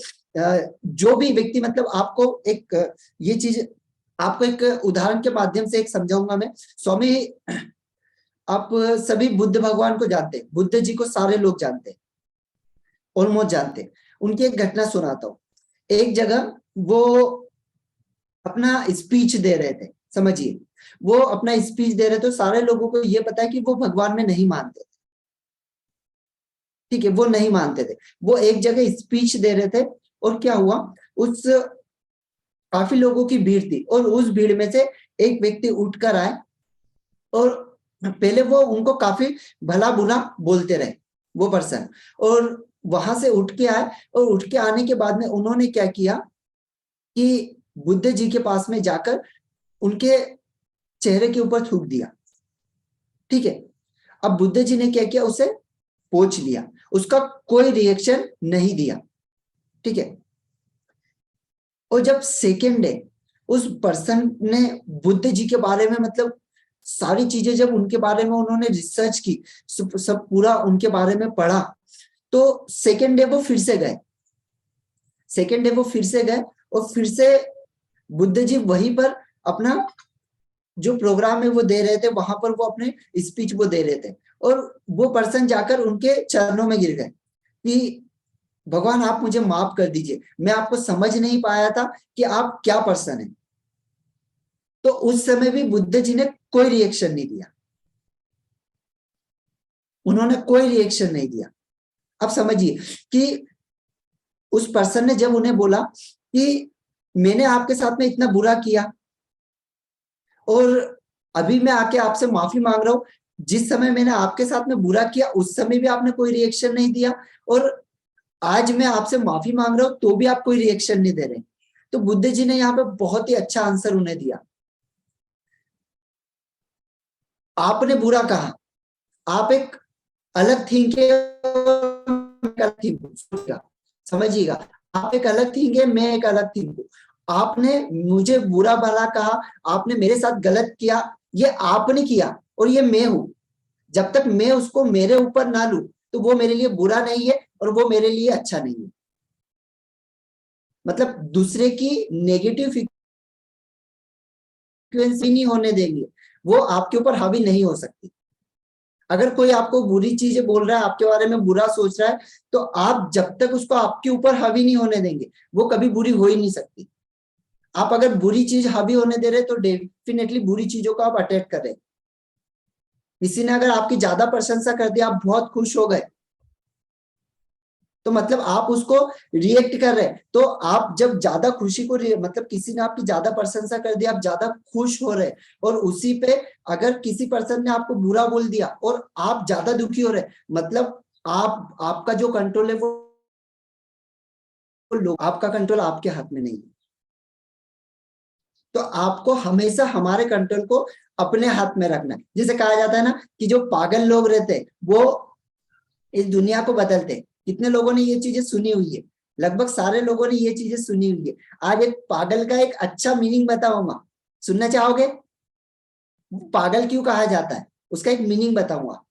S4: जो भी व्यक्ति, मतलब आपको एक ये चीज आपको एक उदाहरण के माध्यम से एक समझाऊंगा मैं। स्वामी, आप सभी बुद्ध भगवान को जानते हैं, बुद्ध जी को सारे लोग जानते हैं, ऑलमोस्ट जानते हैं। उनकी एक घटना सुनाता हूँ। एक जगह वो अपना स्पीच दे रहे थे, समझिए वो अपना स्पीच दे रहे थे, सारे लोगों को ये पता है कि वो भगवान में नहीं मानते थे। ठीक है, वो नहीं मानते थे। वो एक जगह स्पीच दे रहे थे और क्या हुआ, उस काफी लोगों की भीड़ थी और उस भीड़ में से एक व्यक्ति उठकर आए और पहले वो उनको काफी भला बुरा बोलते रहे वो पर्सन, और वहां से उठ के आए और उठ के आने के बाद में उन्होंने क्या किया कि बुद्ध जी के पास में जाकर उनके चेहरे के ऊपर थूक दिया। ठीक है, अब बुद्ध जी ने क्या किया, उसे पोंछ लिया, उसका कोई रिएक्शन नहीं दिया। ठीक है, और जब सेकेंड डे उस पर्सन ने बुद्ध जी के बारे में, मतलब सारी चीजें जब उनके बारे में उन्होंने रिसर्च की, सब पूरा उनके बारे में पढ़ा, तो सेकेंड डे वो फिर से गए। सेकेंड डे वो फिर से गए और फिर से बुद्ध जी वहीं पर अपना जो प्रोग्राम है वो दे रहे थे, वहां पर वो अपने स्पीच वो दे रहे थे, और वो पर्सन जाकर उनके चरणों में गिर गए कि भगवान आप मुझे माफ कर दीजिए, मैं आपको समझ नहीं पाया था कि आप क्या पर्सन है। तो उस समय भी बुद्ध जी ने कोई रिएक्शन नहीं दिया, उन्होंने कोई रिएक्शन नहीं दिया। अब समझिए कि उस पर्सन ने जब उन्हें बोला कि मैंने आपके साथ में इतना बुरा किया और अभी मैं आके आपसे माफी मांग रहा हूं, जिस समय मैंने आपके साथ में बुरा किया उस समय भी आपने कोई रिएक्शन नहीं दिया, और आज मैं आपसे माफी मांग रहा हूं तो भी आप कोई रिएक्शन नहीं दे रहे। तो बुद्ध जी ने यहाँ पे बहुत ही अच्छा आंसर उन्हें दिया। आपने बुरा कहा, आप एक अलग थिंक है, समझिएगा, आप एक अलग थिंक है, मैं एक अलग थिंक हूँ। आपने मुझे बुरा भला कहा, आपने मेरे साथ गलत किया, ये आपने किया और ये मैं हूं। जब तक मैं उसको मेरे ऊपर ना लूं तो वो मेरे लिए बुरा नहीं है और वो मेरे लिए अच्छा नहीं है। मतलब दूसरे की नेगेटिव फ्रीक्वेंसी नहीं होने देंगे, वो आपके ऊपर हावी नहीं हो सकती। अगर कोई आपको बुरी चीजें बोल रहा है, आपके बारे में बुरा सोच रहा है, तो आप जब तक उसको आपके ऊपर हावी नहीं होने देंगे, वो कभी बुरी हो ही नहीं सकती। आप अगर बुरी चीज हावी होने दे रहे तो डेफिनेटली बुरी चीजों को आप अटैक कर रहे। किसी ने अगर आपकी ज्यादा प्रशंसा कर दी, आप बहुत खुश हो गए, तो मतलब आप उसको रिएक्ट कर रहे हैं। तो आप जब ज्यादा खुशी को मतलब किसी ने आपकी ज्यादा प्रशंसा कर दी, आप ज्यादा खुश हो रहे, और उसी पे अगर किसी पर्सन ने आपको बुरा बोल दिया और आप ज्यादा दुखी हो रहे, मतलब आपका जो कंट्रोल है वो आपका कंट्रोल आपके हाथ में नहीं है। तो आपको हमेशा हमारे कंट्रोल को अपने हाथ में रखना है। जैसे कहा जाता है ना कि जो पागल लोग रहते हैं वो इस दुनिया को बदलते हैं। कितने लोगों ने ये चीजें सुनी हुई है? लगभग सारे लोगों ने ये चीजें सुनी हुई है। आज एक पागल का एक अच्छा मीनिंग बताऊंगा, सुनना चाहोगे? पागल क्यों कहा जाता है, उसका एक मीनिंग बताऊंगा।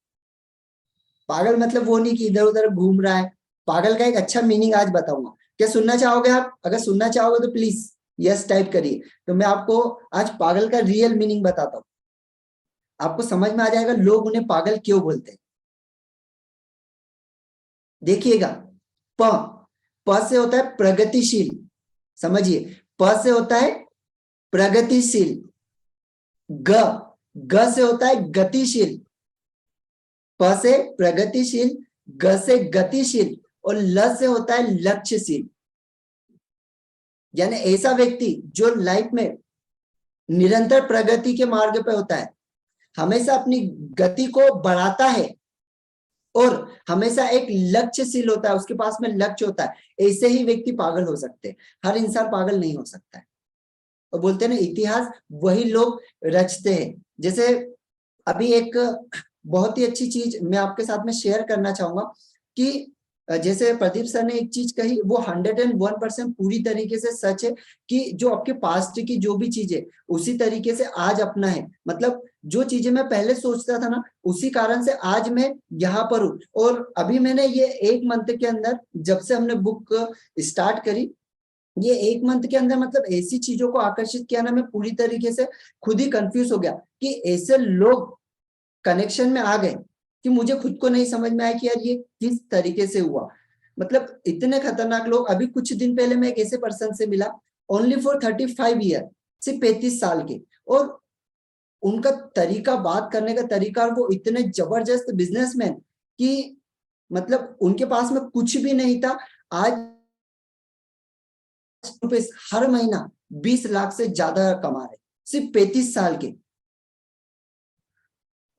S4: पागल मतलब वो नहीं कि इधर उधर घूम रहा है। पागल का एक अच्छा मीनिंग आज बताऊंगा। क्या सुनना चाहोगे आप? अगर सुनना चाहोगे तो प्लीज यस टाइप करिए, तो मैं आपको आज पागल का रियल मीनिंग बताता हूँ। आपको समझ में आ जाएगा लोग उन्हें पागल क्यों बोलते हैं। देखिएगा, प से होता है प्रगतिशील, समझिए, प से होता है प्रगतिशील। ग से होता है गतिशील। प से प्रगतिशील, ग से गतिशील, और ल से होता है लक्ष्यशील। यानी ऐसा व्यक्ति जो लाइफ में निरंतर प्रगति के मार्ग पे होता है, हमेशा अपनी गति को बढ़ाता है और हमेशा एक लक्ष्यशील होता है, उसके पास में लक्ष्य होता है, ऐसे ही व्यक्ति पागल हो सकते हैं। हर इंसान पागल नहीं हो सकता है। और बोलते हैं ना, इतिहास वही लोग रचते हैं। जैसे अभी एक बहुत ही अच्छी चीज मैं आपके साथ में शेयर करना चाहूंगा कि जैसे प्रदीप सर ने एक चीज कही, वो 101% पूरी तरीके से सच है कि जो आपके पास्ट की जो भी चीजें उसी तरीके से आज अपना है। मतलब जो चीजें मैं पहले सोचता था ना, उसी कारण से आज मैं यहाँ पर हूँ। और अभी मैंने ये 1 मंथ के अंदर, जब से हमने बुक स्टार्ट करी, ये 1 मंथ के अंदर मतलब ऐसी चीजों को आकर्षित किया ना, मैं पूरी तरीके से खुद ही कंफ्यूज हो गया कि ऐसे लोग कनेक्शन में आ गए कि मुझे खुद को नहीं समझ में आया कि यार ये किस तरीके से हुआ। मतलब इतने खतरनाक लोग। अभी कुछ दिन पहले मैं एक ऐसे पर्सन से मिला, ओनली फॉर 35 ईयर, सिर्फ 35 साल के, और उनका तरीका, बात करने का तरीका, वो इतने जबरदस्त बिजनेसमैन कि मतलब उनके पास में कुछ भी नहीं था। आज हर महीना 20 लाख से ज्यादा कमा रहे, सिर्फ 35 साल के,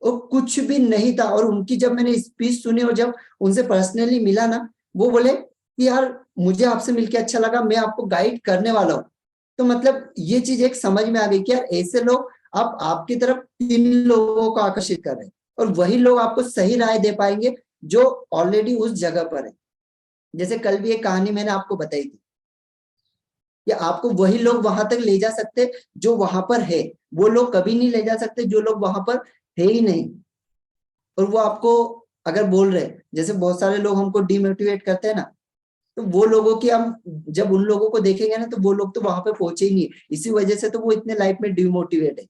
S4: और कुछ भी नहीं था। और उनकी जब मैंने स्पीच सुनी और जब उनसे पर्सनली मिला ना, वो बोले कि यार मुझे आपसे मिलके अच्छा लगा, मैं आपको गाइड करने वाला हूँ। तो मतलब ये चीज एक समझ में आ गई कि यार ऐसे लोग आप आपकी तरफ 3 लोगों को आकर्षित कर रहे हैं, और वही लोग आपको सही राय दे पाएंगे जो ऑलरेडी उस जगह पर है। जैसे कल भी एक कहानी मैंने आपको बताई थी कि आपको वही लोग वहां तक ले जा सकते जो वहां पर है, वो लोग कभी नहीं ले जा सकते जो लोग वहां पर है ही नहीं। और वो आपको अगर बोल रहे, जैसे बहुत सारे लोग हमको डिमोटिवेट करते हैं ना, तो वो लोगों की हम जब उन लोगों को देखेंगे ना, तो वो लोग तो वहां पे पहुंचे ही नहीं, इसी वजह से तो वो इतने लाइफ में डिमोटिवेट है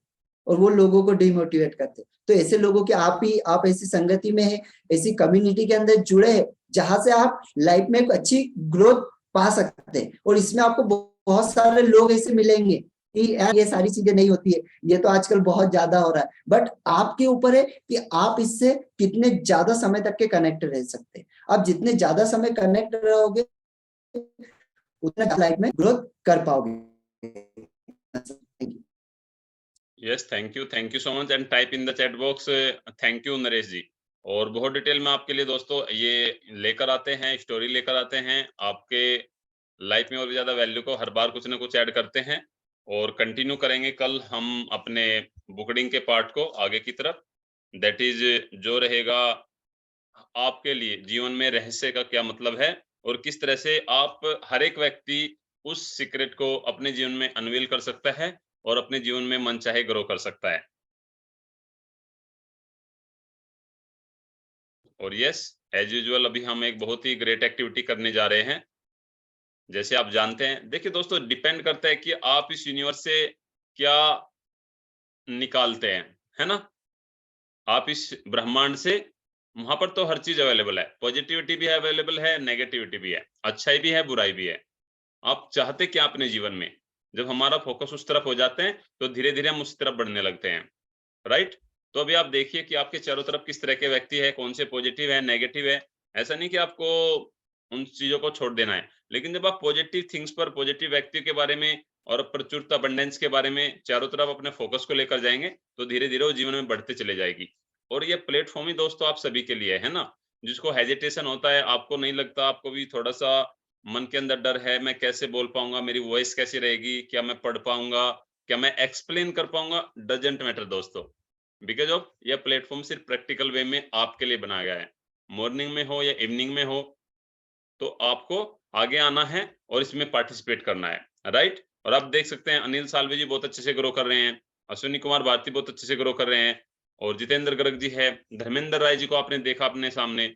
S4: और वो लोगों को डिमोटिवेट करते। तो ऐसे लोगों के आप ऐसी संगति में है, ऐसी कम्युनिटी के अंदर जुड़े हैं जहां से आप लाइफ में एक अच्छी ग्रोथ पा सकते हैं। और इसमें आपको बहुत सारे लोग ऐसे मिलेंगे कि यार ये सारी चीजें नहीं होती है, ये तो आजकल बहुत ज्यादा हो रहा है, बट आपके ऊपर है कि आप इससे कितने ज्यादा समय तक के कनेक्ट रह सकते हैं। आप जितने ज्यादा समय कनेक्ट रहोगे उतना लाइफ में ग्रोथ कर पाओगे।
S1: Yes, thank you so much, and type in the chat box thank you Naresh ji. और बहुत डिटेल में आपके लिए दोस्तों ये लेकर आते हैं, स्टोरी लेकर आते हैं, आपके लाइफ में और भी ज्यादा वैल्यू को हर बार कुछ ना कुछ ऐड करते हैं। और कंटिन्यू करेंगे कल हम अपने बुकडिंग के पार्ट को आगे की तरफ, दैट इज जो रहेगा आपके लिए जीवन में रहस्य का क्या मतलब है, और किस तरह से आप हर एक व्यक्ति उस सीक्रेट को अपने जीवन में अनवील कर सकता है और अपने जीवन में मनचाहे ग्रो कर सकता है। और यस, एज यूजुअल अभी हम एक बहुत ही ग्रेट एक्टिविटी करने जा रहे हैं। जैसे आप जानते हैं, देखिए दोस्तों, डिपेंड करता है कि आप इस यूनिवर्स से क्या निकालते हैं, है ना? आप इस ब्रह्मांड से, वहां पर तो हर चीज अवेलेबल है, पॉजिटिविटी भी अवेलेबल है, नेगेटिविटी भी है, अच्छाई भी है, बुराई भी है। आप चाहते क्या अपने जीवन में? जब हमारा फोकस उस तरफ हो जाते हैं तो धीरे धीरे हम उस तरफ बढ़ने लगते हैं, राइट? तो अभी आप देखिए कि आपके चारों तरफ किस तरह के व्यक्ति है, कौन से पॉजिटिव है, नेगेटिव है। ऐसा नहीं कि आपको उन चीजों को छोड़ देना है, लेकिन जब आप पॉजिटिव थिंग्स पर, पॉजिटिव व्यक्ति के बारे में और प्रचुरता, अबंडेंस के बारे में चारों तरफ अपने फोकस को लेकर जाएंगे तो धीरे धीरे वो जीवन में बढ़ते चले जाएगी। और ये प्लेटफॉर्म ही दोस्तों आप सभी के लिए है ना? जिसको हेजिटेशन होता है, आपको नहीं लगता, आपको भी थोड़ा सा मन के अंदर डर है, मैं कैसे बोल पाऊंगा, मेरी वॉइस कैसी रहेगी, क्या मैं पढ़ पाऊंगा, क्या मैं एक्सप्लेन कर पाऊंगा, डजंट मैटर दोस्तों, बिकॉज ऑफ यह प्लेटफॉर्म सिर्फ प्रैक्टिकल वे में आपके लिए बनाया गया है। मॉर्निंग में हो या इवनिंग में हो, तो आपको आगे आना है और इसमें पार्टिसिपेट करना है, राइट? और आप देख सकते हैं अनिल साल्वे जी बहुत अच्छे से ग्रो कर रहे हैं, अश्विनी कुमार भारती बहुत अच्छे से ग्रो कर रहे हैं, और जितेंद्र गर्ग जी है, धर्मेंद्र राय जी को आपने देखा अपने सामने।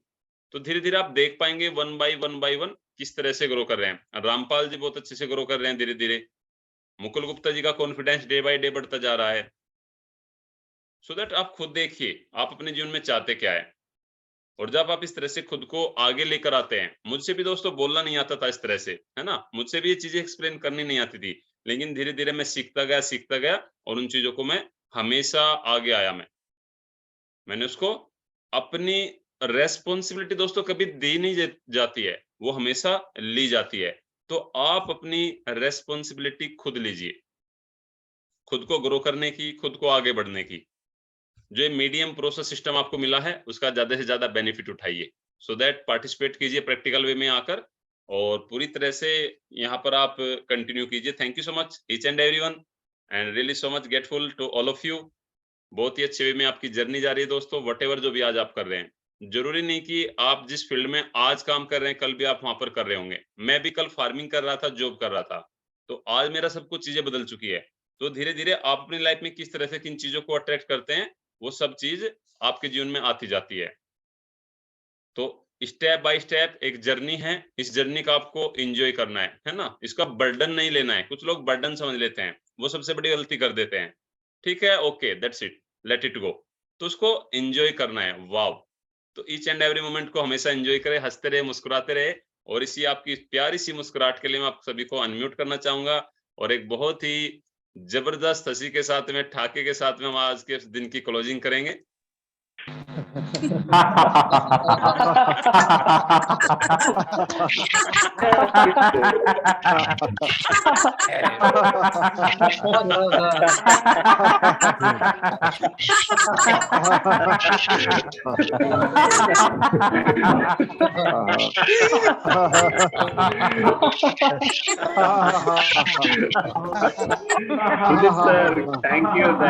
S1: तो धीरे धीरे आप देख पाएंगे वन बाय वन किस तरह से ग्रो कर रहे हैं। रामपाल जी बहुत अच्छे से ग्रो कर रहे हैं धीरे धीरे। मुकुल गुप्ता जी का कॉन्फिडेंस डे बाय डे बढ़ता जा रहा है। सो दैट आप खुद देखिए आप अपने जीवन में चाहते क्या है, और जब आप इस तरह से खुद को आगे लेकर आते हैं, मुझसे भी दोस्तों बोलना नहीं आता था इस तरह से, है ना? मुझसे भी ये चीजें एक्सप्लेन करनी नहीं आती थी, लेकिन धीरे धीरे मैं सीखता गया और उन चीजों को मैं हमेशा आगे आया। मैंने उसको अपनी रेस्पॉन्सिबिलिटी दोस्तों कभी दी नहीं जाती है, वो हमेशा ली जाती है। तो आप अपनी रेस्पॉन्सिबिलिटी खुद लीजिए, खुद को ग्रो करने की, खुद को आगे बढ़ने की। जो ये मीडियम प्रोसेस सिस्टम आपको मिला है उसका ज्यादा से ज्यादा बेनिफिट उठाइए, सो दैट पार्टिसिपेट कीजिए प्रैक्टिकल वे में आकर, और पूरी तरह से यहाँ पर आप कंटिन्यू कीजिए। Thank you so much each and everyone, and really so much grateful to all of you. बहुत ही अच्छे वे में आपकी जर्नी जा रही है दोस्तों, व्हाटएवर जो भी आज आप कर रहे हैं। जरूरी नहीं कि आप जिस फील्ड में आज काम कर रहे हैं कल भी आप वहां पर कर रहे होंगे। मैं भी कल फार्मिंग कर रहा था, जॉब कर रहा था, तो आज मेरा सब कुछ चीजें बदल चुकी है। तो धीरे धीरे आप अपनी लाइफ में किस तरह से किन चीजों को अट्रैक्ट करते हैं, वो सब चीज आपके जीवन में आती जाती है। तो स्टेप बाय स्टेप एक जर्नी है, इस जर्नी का आपको एंजॉय करना है ना? इसका बर्डन नहीं लेना है। कुछ लोग बर्डन समझ लेते हैं, वो सबसे बड़ी गलती कर देते हैं। ठीक है, okay, that's it, let it go. तो उसको एंजॉय करना है। वाव! तो ईच एंड एवरी मोमेंट को हमेशा एंजॉय करें, हंसते रहे, मुस्कुराते रहे। और इसी आपकी प्यारी सी मुस्कुराहट के लिए मैं आप सभी को अनम्यूट करना चाहूंगा, और एक बहुत ही जबरदस्त हंसी के साथ में, ठाके के साथ में हम आज के दिन की क्लोजिंग करेंगे।
S5: Udit sir, thank you.